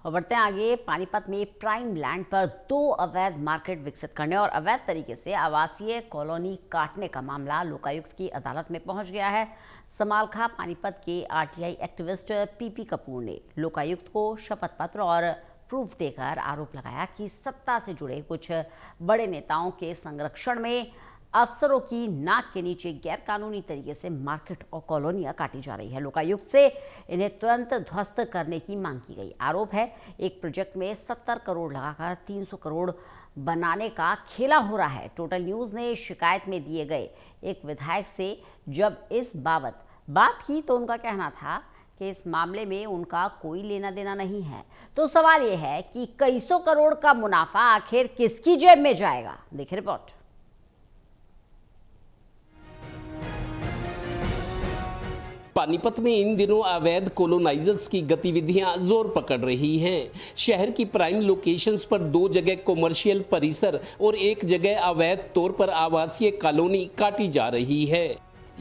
और बढ़ते हैं आगे। पानीपत में प्राइम लैंड पर 2 अवैध मार्केट विकसित करने और अवैध तरीके से आवासीय कॉलोनी काटने का मामला लोकायुक्त की अदालत में पहुंच गया है। समालखा पानीपत के आरटीआई एक्टिविस्ट पीपी कपूर ने लोकायुक्त को शपथ पत्र और प्रूफ देकर आरोप लगाया कि सत्ता से जुड़े कुछ बड़े नेताओं के संरक्षण में अफसरों की नाक के नीचे गैरकानूनी तरीके से मार्केट और कॉलोनियां काटी जा रही है। लोकायुक्त से इन्हें तुरंत ध्वस्त करने की मांग की गई। आरोप है एक प्रोजेक्ट में 70 करोड़ लगाकर 300 करोड़ बनाने का खेला हो रहा है। टोटल न्यूज़ ने शिकायत में दिए गए एक विधायक से जब इस बाबत बात की तो उनका कहना था कि इस मामले में उनका कोई लेना देना नहीं है। तो सवाल यह है कि कई सौ करोड़ का मुनाफा आखिर किसकी जेब में जाएगा। देखिए रिपोर्ट। पानीपत में इन दिनों अवैध कोलोनाइजर्स की गतिविधियां जोर पकड़ रही हैं। शहर की प्राइम लोकेशंस पर 2 जगह कॉमर्शियल परिसर और 1 जगह अवैध तौर पर आवासीय कॉलोनी काटी जा रही है।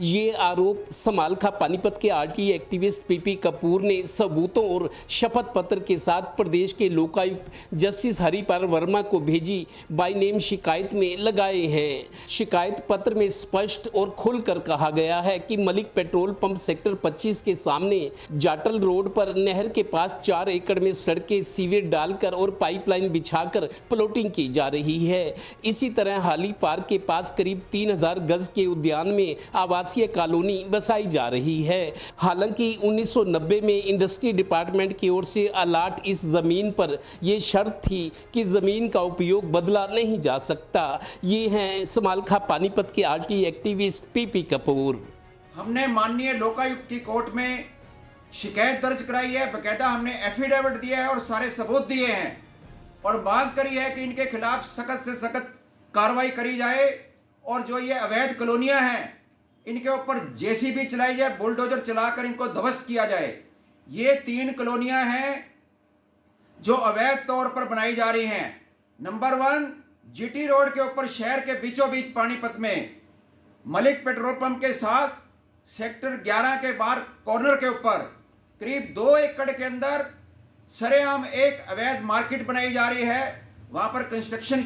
ये आरोप समालखा पानीपत के आरटीआई एक्टिविस्ट पीपी कपूर ने सबूतों और शपथ पत्र के साथ प्रदेश के लोकायुक्त जस्टिस हरिपाल वर्मा को भेजी बाय नेम शिकायत में लगाए हैं। शिकायत पत्र में स्पष्ट और खुलकर कहा गया है कि मलिक पेट्रोल पंप सेक्टर 25 के सामने जाटल रोड पर नहर के पास 4 एकड़ में सड़कें सीवेज डालकर और पाइपलाइन बिछाकर प्लॉटिंग की जा रही है। इसी तरह हाली पार्क के पास करीब 3000 गज के उद्यान में आवासीय कॉलोनी बसाई जा रही है। हालांकि 1990 में इंडस्ट्री डिपार्टमेंट की ओर से अलाट इस जमीन पर यह शर्त थी कि जमीन का उपयोग बदला नहीं जा सकता। ये हैं समालखा पानीपत के आरटीआई एक्टिविस्ट पीपी कपूर। हमने माननीय लोकायुक्त की कोर्ट में शिकायत दर्ज कराई है, बकायदा हमने एफिडेविट दिया है और सारे सबूत दिए हैं और मांग करी है कि इनके खिलाफ सख्त से सख्त कार्रवाई करी जाए और जो ये अवैध कॉलोनियां हैं इनके ऊपर जेसीबी चलाई जाए, बुलडोजर चलाकर इनको ध्वस्त किया जाए। ये 3 कॉलोनियां हैं जो अवैध तौर पर बनाई जा रही हैं। नंबर 1 जीटी रोड के ऊपर शहर के बीचों बीच पानीपत में मलिक पेट्रोल पंप के साथ सेक्टर 11 के बाहर कॉर्नर के ऊपर करीब 2 एकड़ के अंदर सरेआम एक अवैध मार्केट बनाई जा रही है। वहां पर कंस्ट्रक्शन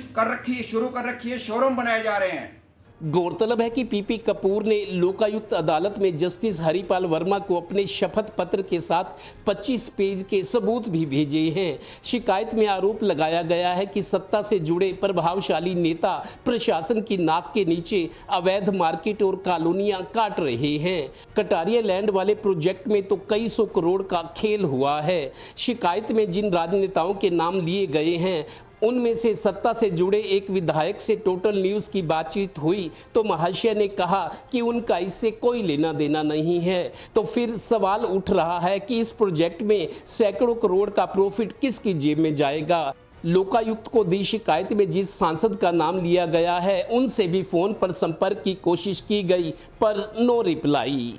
शुरू कर रखी है, शोरूम बनाए जा रहे हैं। गौरतलब है कि पीपी कपूर ने लोकायुक्त अदालत में जस्टिस हरिपाल वर्मा को अपने शपथ पत्र के साथ 25 पेज के सबूत भी भेजे हैं। शिकायत में आरोप लगाया गया है कि सत्ता से जुड़े प्रभावशाली नेता प्रशासन की नाक के नीचे अवैध मार्केट और कॉलोनियां काट रहे हैं। कटारिया लैंड वाले प्रोजेक्ट में तो कई सौ करोड़ का खेल हुआ है। शिकायत में जिन राजनेताओं के नाम लिए गए हैं उनमें से सत्ता से जुड़े एक विधायक से टोटल न्यूज़ की बातचीत हुई तो महाशय ने कहा कि उनका इससे कोई लेना देना नहीं है। तो फिर सवाल उठ रहा है कि इस प्रोजेक्ट में सैकड़ों करोड़ का प्रॉफिट किसकी जेब में जाएगा। लोकायुक्त को दी शिकायत में जिस सांसद का नाम लिया गया है उनसे भी फोन पर संपर्क की कोशिश की गई पर नो रिप्लाई।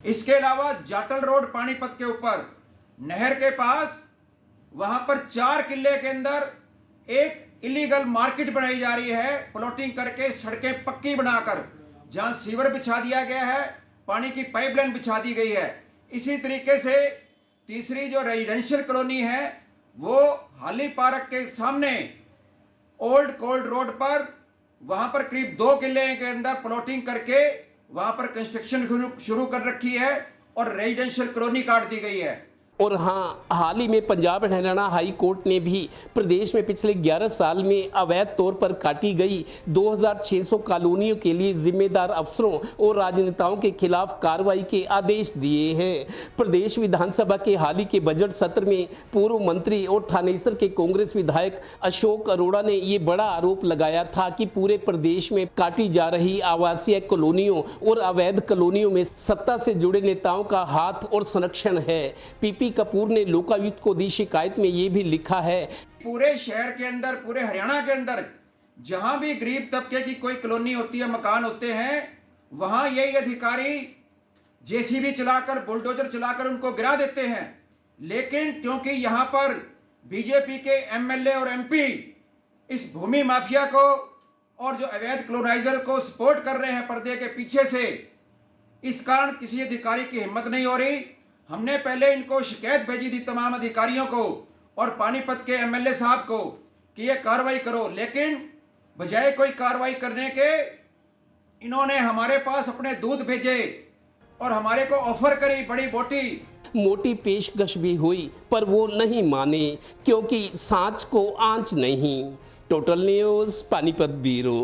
इसके अलावा जाटल रोड पानीपत के ऊपर नहर के पास वहां पर 4 किले के अंदर एक इलीगल मार्केट बनाई जा रही है, प्लॉटिंग करके सड़कें पक्की बनाकर, जहां सीवर बिछा दिया गया है, पानी की पाइपलाइन बिछा दी गई है। इसी तरीके से तीसरी जो रेजिडेंशियल कॉलोनी है वो हाली पार्क के सामने ओल्ड कोल्ड रोड पर वहां पर करीब 2 किले के अंदर प्लॉटिंग करके वहां पर कंस्ट्रक्शन शुरू कर रखी है और रेजिडेंशियल कॉलोनी काट दी गई है। और हाँ, हाल ही में Punjab and Haryana high court ने भी प्रदेश में पिछले 11 साल में अवैध तौर पर काटी गई 2600 कॉलोनियों के लिए जिम्मेदार अफसरों और राजनेताओं के खिलाफ कार्रवाई के आदेश दिए हैं। प्रदेश विधानसभा के हाल ही के बजट सत्र में पूर्व मंत्री और थानेसर के कांग्रेस विधायक अशोक अरोड़ा ने ये बड़ा आरोप लगाया था कि पूरे प्रदेश में काटी जा रही आवासीय कॉलोनियों और अवैध कॉलोनियों में सत्ता से जुड़े नेताओं का हाथ और संरक्षण है। पीपी कपूर ने लोकायुक्त को दी शिकायत में यह भी लिखा है, पूरे शहर के अंदर, पूरे हरियाणा के अंदर जहां भी गरीब तबके की कोई कॉलोनी होती है, मकान होते हैं, वहां यही अधिकारी जेसीबी चलाकर, बुलडोजर चलाकर उनको गिरा देते हैं। लेकिन क्योंकि यहां पर बीजेपी के एमएलए और एमपी इस भूमि माफिया को और जो अवैध कॉलोनाइजर को सपोर्ट कर रहे हैं पर्दे के पीछे से, इस कारण किसी अधिकारी की हिम्मत नहीं हो रही। हमने पहले इनको शिकायत भेजी थी तमाम अधिकारियों को, और पानीपत के एमएलए साहब को कि ये कार्रवाई करो, लेकिन बजाय कोई कार्रवाई करने के इन्होंने हमारे पास अपने दूध भेजे और हमारे को ऑफर करी बड़ी मोटी पेशकश भी हुई, पर वो नहीं माने क्योंकि सांच को आंच नहीं। Total news Panipat bureau.